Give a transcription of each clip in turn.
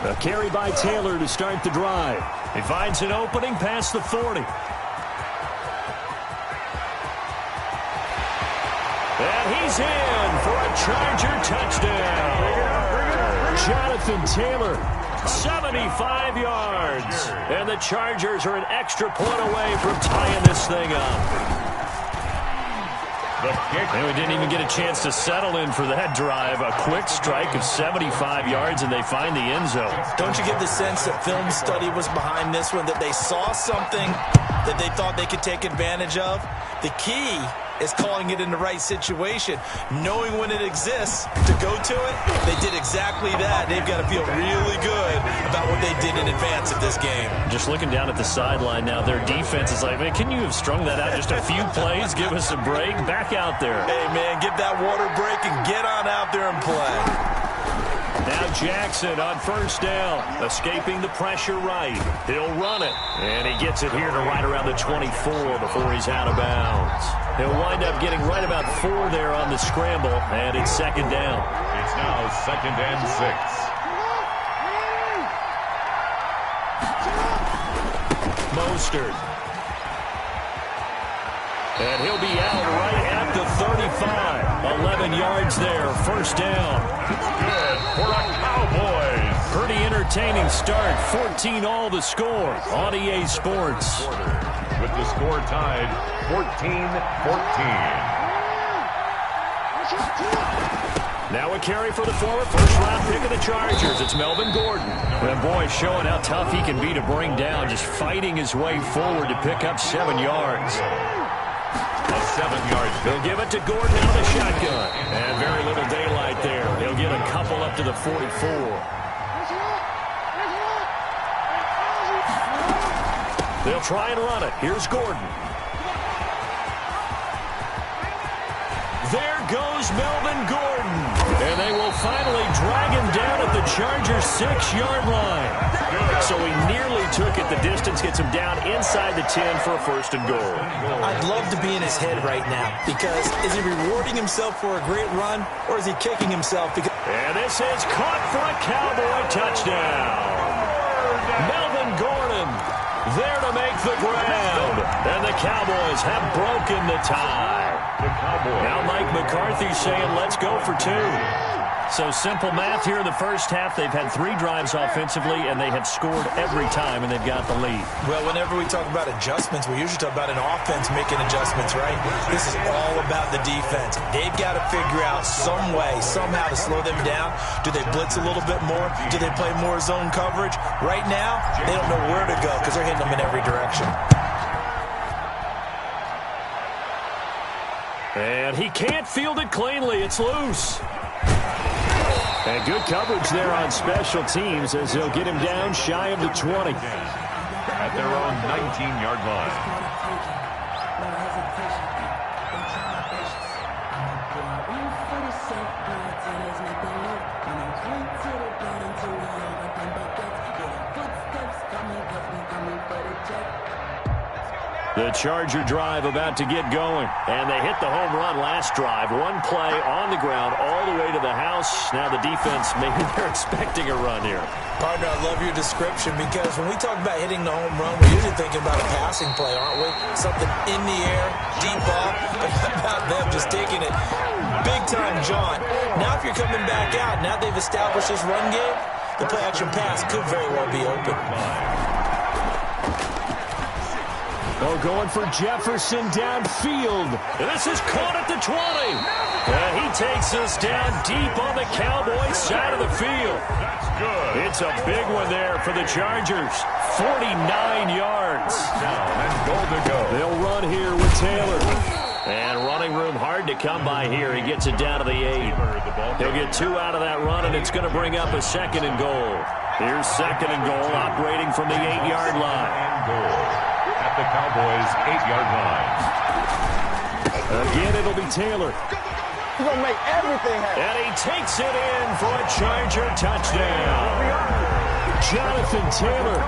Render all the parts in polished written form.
A carry by Taylor to start the drive. He finds an opening past the 40. And he's in for a Charger touchdown. Jonathan Taylor, 75 yards. And the Chargers are an extra point away from tying this thing up. And we didn't even get a chance to settle in for that drive. A quick strike of 75 yards, and they find the end zone. Don't you get the sense that film study was behind this one, that they saw something that they thought they could take advantage of? The key is calling it in the right situation, knowing when it exists to go to it. They did exactly that. They've got to feel really good about what they did in advance of this game. Just looking down at the sideline now, their defense is like, man, can you have strung that out just a few plays? Give us a break. Back out there. Hey, man, get that water break and get on out there and play. Now Jackson on first down, escaping the pressure right. He'll run it, and he gets it here to right around the 24 before he's out of bounds. He'll wind up getting right about 4 there on the scramble, and it's second down. It's now 2nd and 6. Mostert. And he'll be out right at the 35. 11 yards there, first down. Good for the Cowboys. Pretty entertaining start. 14-all the score on EA Sports. With the score tied 14-14. Now a carry for the former first-round pick of the Chargers. It's Melvin Gordon. And boy, showing how tough he can be to bring down, just fighting his way forward to pick up 7 yards. A 7-yard. He'll give it to Gordon out of the shotgun. And very little daylight there. He'll get a couple up to the 44. They'll try and run it. Here's Gordon. There goes Melvin Gordon. And they will finally drag him down at the Chargers' 6-yard line. So he nearly took it the distance, gets him down inside the 10 for a first and goal. I'd love to be in his head right now, because is he rewarding himself for a great run, or is he kicking himself? And this is caught for a Cowboy touchdown. Melvin Gordon there to make the grab. And the Cowboys have broken the tie. Now Mike McCarthy saying, let's go for 2. So simple math here in the first half. They've had 3 drives offensively, and they have scored every time, and they've got the lead. Well, whenever we talk about adjustments, we usually talk about an offense making adjustments, right? This is all about the defense. They've got to figure out some way, somehow to slow them down. Do they blitz a little bit more? Do they play more zone coverage? Right now, they don't know where to go because they're hitting them in every direction. And he can't field it cleanly. It's loose. And good coverage there on special teams as they'll get him down shy of the 20. At their own 19-yard line. The Charger drive about to get going. And they hit the home run last drive. One play on the ground all the way to the house. Now the defense, maybe they're expecting a run here. Partner, I love your description, because when we talk about hitting the home run, we're usually thinking about a passing play, aren't we? Something in the air, deep ball. But how about them just taking it big time, John? Now if you're coming back out, now they've established this run game, the play-action pass could very well be open. Oh, going for Jefferson downfield. And this is caught at the 20. And he takes us down deep on the Cowboys side of the field. That's good. It's a big one there for the Chargers. 49 yards. And goal to go. They'll run here with Taylor. And running room hard to come by here. He gets it down to the 8. He'll get 2 out of that run, and it's going to bring up a second and goal. Here's second and goal, operating from the 8-yard line. And goal. At the Cowboys' 8-yard line. Again, it'll be Taylor. He's going to make everything happen. And he takes it in for a Charger touchdown. Jonathan Taylor,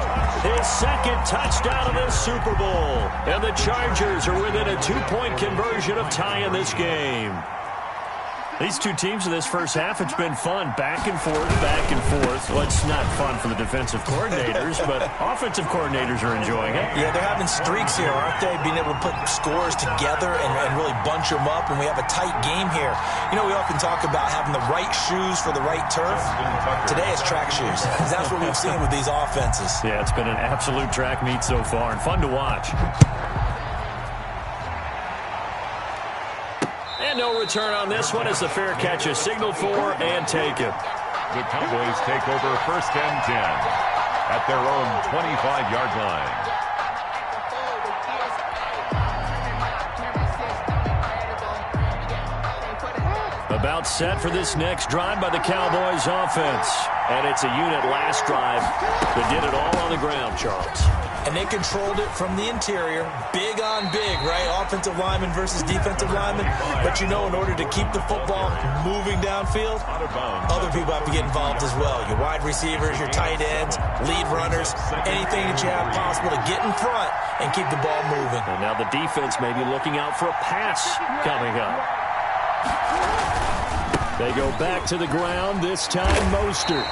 his second touchdown of this Super Bowl. And the Chargers are within a 2-point conversion of tying this game. These two teams in this first half, it's been fun. Back and forth, back and forth. Well, it's not fun for the defensive coordinators, but offensive coordinators are enjoying it. Yeah, they're having streaks here, aren't they? Being able to put scores together and really bunch them up, and we have a tight game here. You know, we often talk about having the right shoes for the right turf. Today it's track shoes. That's what we've seen with these offenses. Yeah, it's been an absolute track meet so far, and fun to watch. And no return on this one as the fair catch is signaled for and taken. The Cowboys take over 1st and 10 at their own 25-yard line. About set for this next drive by the Cowboys offense. And it's a unit last drive that did it all on the ground, Charles. And they controlled it from the interior. Big on big, right? Offensive lineman versus defensive lineman. But you know, in order to keep the football moving downfield, other people have to get involved as well. Your wide receivers, your tight ends, lead runners, anything that you have possible to get in front and keep the ball moving. And now the defense may be looking out for a pass coming up. They go back to the ground, this time Mostert.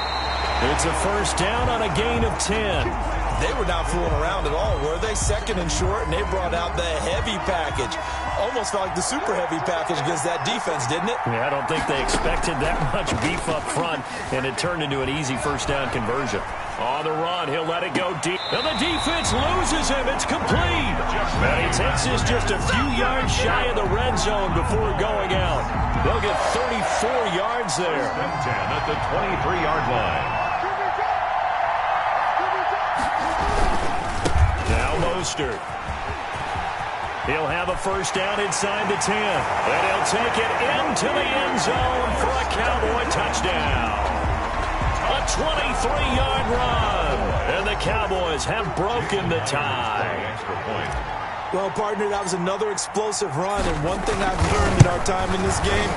It's a first down on a gain of 10. They were not fooling around at all, were they? 2nd and short, and they brought out the heavy package. Almost felt like the super heavy package against that defense, didn't it? Yeah, I don't think they expected that much beef up front, and it turned into an easy first down conversion. On the run, he'll let it go deep. And the defense loses him. It's complete. And he takes this just a few yards shy of the red zone before going out. They'll get 34 yards there. 1st and 10 at the 23-yard line. Mostert. He'll have a first down inside the 10. And he'll take it into the end zone for a Cowboy touchdown. A 23-yard run. And the Cowboys have broken the tie. Well, partner, that was another explosive run. And one thing I've learned in our time in this game,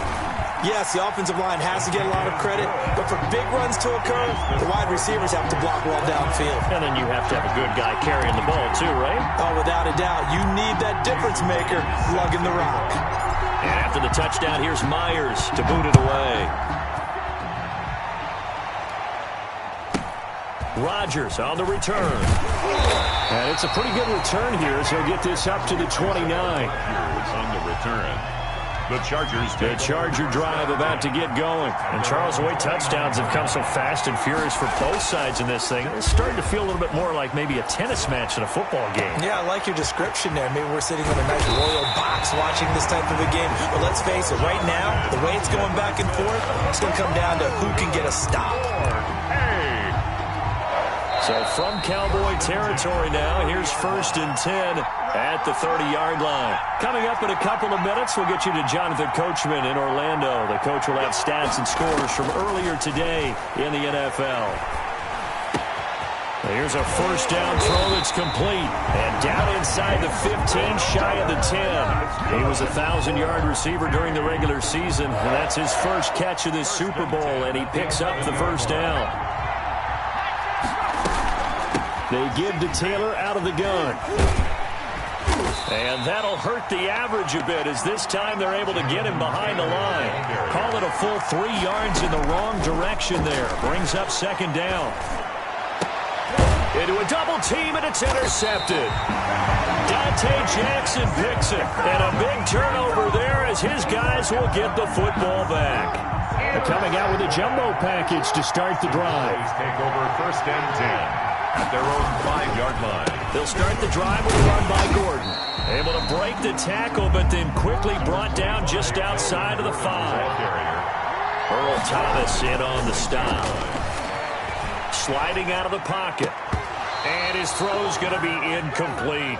yes, the offensive line has to get a lot of credit, but for big runs to occur, the wide receivers have to block well downfield. And then you have to have a good guy carrying the ball too, right? Oh, without a doubt. You need that difference maker lugging the rock. And after the touchdown, here's Myers to boot it away. Rodgers on the return. And it's a pretty good return here as he'll get this up to the 29. Here's on the return. The Charger drive about to get going. And Charles, the way touchdowns have come so fast and furious for both sides in this thing, it's starting to feel a little bit more like maybe a tennis match than a football game. Yeah, I like your description there. Maybe we're sitting in a nice royal box watching this type of a game. But let's face it, right now, the way it's going back and forth, it's going to come down to who can get a stop. So from Cowboy territory now, here's 1st and 10 at the 30-yard line. Coming up in a couple of minutes, we'll get you to Jonathan Coachman in Orlando. The coach will have stats and scores from earlier today in the NFL. Here's a first down throw that's complete. And down inside the 15, shy of the 10. He was a 1,000-yard receiver during the regular season, and that's his first catch of this Super Bowl, and he picks up the first down. They give to Taylor out of the gun. And that'll hurt the average a bit as this time they're able to get him behind the line. Call it a full 3 yards in the wrong direction there. Brings up 2nd down. Into a double team, and it's intercepted. Dante Jackson picks it. And a big turnover there as his guys will get the football back. They're coming out with a jumbo package to start the drive. Take over 1st and 10. At their own 5-yard line. They'll start the drive with a run by Gordon. Able to break the tackle, but then quickly brought down just outside of the 5. Earl Thomas in on the stop. Sliding out of the pocket. And his throw's going to be incomplete.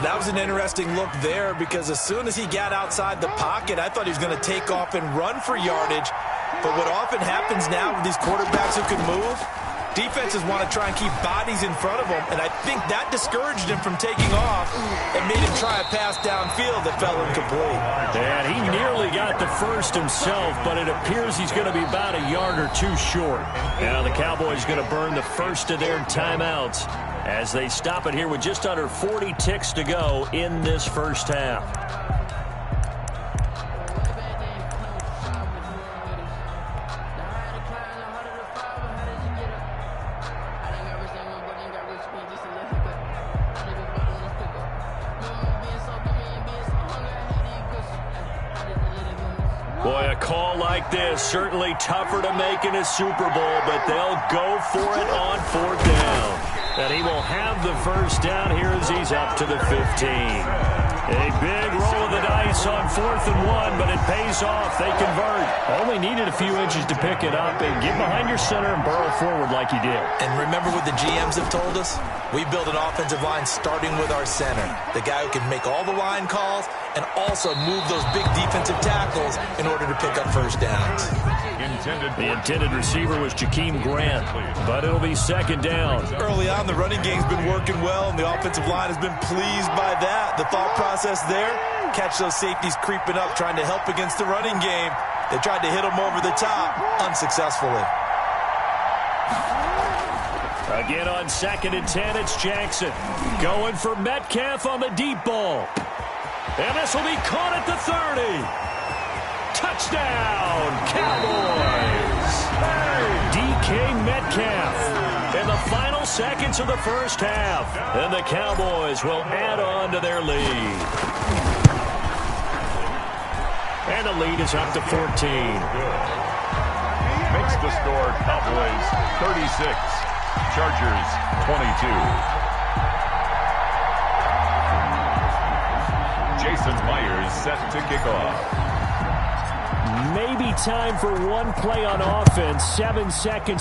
That was an interesting look there because as soon as he got outside the pocket, I thought he was going to take off and run for yardage. But what often happens now with these quarterbacks who can move, defenses want to try and keep bodies in front of them, and I think that discouraged him from taking off and made him try a pass downfield that fell incomplete. And he nearly got the first himself, but it appears he's going to be about a yard or two short. Now the Cowboys going to burn the first of their timeouts as they stop it here with just under 40 ticks to go in this first half. call like this, certainly tougher to make in a Super Bowl, but they'll go for it on 4th down. And he will have the first down here as he's up to the 15. A big roll of the dice on 4th and 1, but it pays off. They convert. Only needed a few inches to pick it up and get behind your center and burrow forward like he did. And remember what the GMs have told us? We build an offensive line starting with our center, the guy who can make all the line calls and also move those big defensive tackles in order to pick up first downs. The intended receiver was Jakeem Grant, but it'll be 2nd down. Early on, the running game's been working well, and the offensive line has been pleased by that. The thought process there, catch those safeties creeping up, trying to help against the running game. They tried to hit them over the top, unsuccessfully. Again on 2nd and 10, it's Jackson. Going for Metcalf on the deep ball. And this will be caught at the 30. Touchdown, Cowboys! DK Metcalf in the final seconds of the first half. And the Cowboys will add on to their lead. And the lead is up to 14. Makes the score Cowboys 36, Chargers 22. Jason Myers set to kick off. Maybe time for one play on offense. 7 seconds.